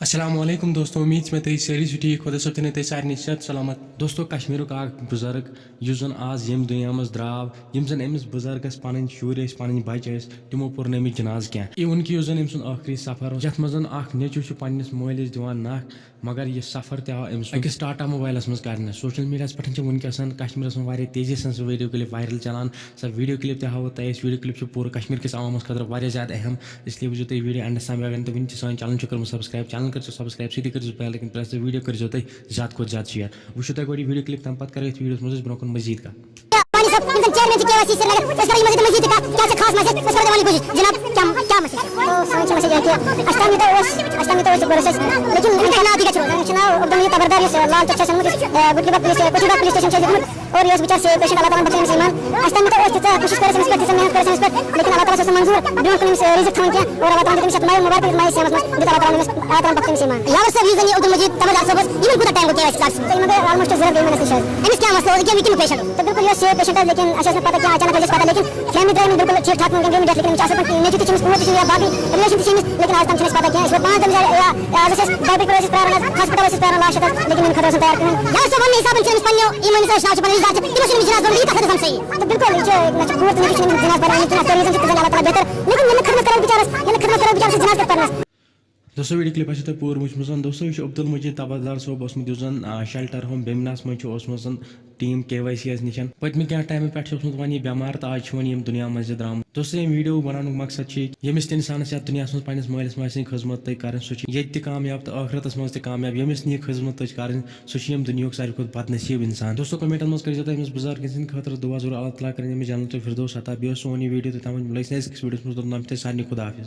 السلام علیکم دوستو امید میں تھی ساری ٹھیک خدا صٲب تھٲینو تُہۍ سارنٕے صحت سلامت دوستو کشمیٖرُک اکھ بُزرگ یُس زن آز ییٚمہِ دُنیا منٛز درٛاو یِم زن أمِس بُزرگس پنٕنۍ شُرۍ ٲسۍ پنٕنۍ بچہِ ٲسۍ تِمو پوٚر نہٕ أمِس جنازٕ کینٛہہ اِوٕن کہِ یُس زن أمۍ سُنٛد ٲخری سفر اوس یتھ منٛز زن اکھ نیٚچوٗ چھُ پننِس مٲلِس دِوان نکھ مگر یہِ سفر تہِ آو أمۍ سُنٛد أکِس ٹاٹا موبایلس منٛز کرنہٕ سوشل میٖڈیاہس پٮ۪ٹھ چھِ وٕنکیٚس کشمیٖرس منٛز واریاہ تیزی سان سُہ ویٖڈیو کلپ وایرل چلان سۄ ویٖڈیو کلپ تہِ ہاوو تۄہہِ أسۍ ویٖڈیو کلپ چھِ پوٗرٕ کشمیٖر کِس عوامس خٲطرٕ واریاہ زیادٕ اہم اسلیے وٕچھِو تُہۍ ویٖڈیو اینڈس تام اگر نہٕ تُہۍ وٕنہِ تہِ سٲنۍ چنل چھُ کوٚرمُت سبسکرایب چنل کٔرِزیو سبسکرایب سۭتی کٔرِزیو بیل آیکن پریس تہٕ ویٖڈیو کٔرِزیو تُہۍ زیادٕ کھۄتہٕ زیادٕ شیر وٕچھِو تُہۍ گۄڈٕ یہِ ویٖڈیو کلپ تمہِ پتہٕ کرو یتھ ویٖڈیوس منٛز أسۍ برونٛہہ کُن مزیٖد کتھ اور یہ بچار سے پیشنٹ اللہ تعالیٰ بچے ایمان اس ٹائم تو کوشش کرے اس پر محنت کرے اس پر لیکن اللہ تعالیٰ سے منظور برون کو رزق تھون کیا اور اللہ تعالیٰ تمہیں مبارک مائی سے اللہ تعالیٰ بچے ایمان یا سب یوزن عبد المجید تبر صاحب یہ کو ٹائم کو کیا اس سے مگر آلموسٹ زیرو گیم میں شاید امس کیا مسئلہ ہے کہ ویکن پیشنٹ تو بالکل یہ سے پیشنٹ ہے لیکن اساس پتہ کیا اچانک جس پتہ لیکن فیملی ڈرائیو بالکل ٹھیک ٹھاک میں گیم لیکن چاہے پر نیچے تو چیز پورا یا باقی ریلیشن چیز لیکن آج تم پتہ کیا اس پر 5 دن یا اس ڈاکٹر کو اس پر ہسپتال اس پر لاش لیکن ان خدمت تیار کریں یا سب نے حساب سے پنو ایمان سے شاش پر ذات تمشن جناز بن یہ کتھ صحیح تو بالکل یہ قوت نہیں جناز بن لیکن ریزن سے اللہ تعالی بہتر لیکن یہ خدمت کرو بیچارہ جناز کرنا دوستو ویڈیو کلپ آسیو تۄہہِ پوٗرٕ وٕچھمٕژ دوستو یہِ چھُ عبد المجید تبردار صٲب اوسمُت یُس زن شیلٹر ہوم بیمناہس منٛز چھُ اوسمُت ٹیٖم KYC یس نِش پٔتمہِ کینٛہہ ٹایمہٕ پٮ۪ٹھ چھُ اوسمُت وۄنۍ یہِ بٮ۪مار تہٕ آز چھُ وۄنۍ ییٚمہِ دُنیا منٛز یہِ درٛامُت دوستو ییٚمہِ ویٖڈیو بناونُک مقصد چھُ ییٚمِس تہِ انسانس یتھ دُنیاہس منٛز پننِس مٲلِس ماجہِ سٕنٛز خدمت تۄہہِ کرٕنۍ سُہ چھُ ییٚتہِ تہِ کامیاب تہٕ ٲخرتس منٛز تہِ کامیاب ییٚمِس نہٕ یہِ خدمت تۄہہِ کرٕنۍ سُہ چھُ ییٚمہِ دُنیہُک ساروی کھۄتہٕ بدنصیٖب انسان دوستو کمنٹن منٛز کٔرزیو تُہۍ أمِس بُزرگن سٕنٛدِ خٲطرٕ دُعا ضروٗر اللہ تعالیٰ کرن أمِس جنتُ الفردوس عطا بیٚیہِ اوس سون یہِ ویٖڈیو تہٕ تام لٲگۍ أکِس ویٖڈیوس منٛز توٚتام تۄہہِ سارنٕے خۄدا حافظ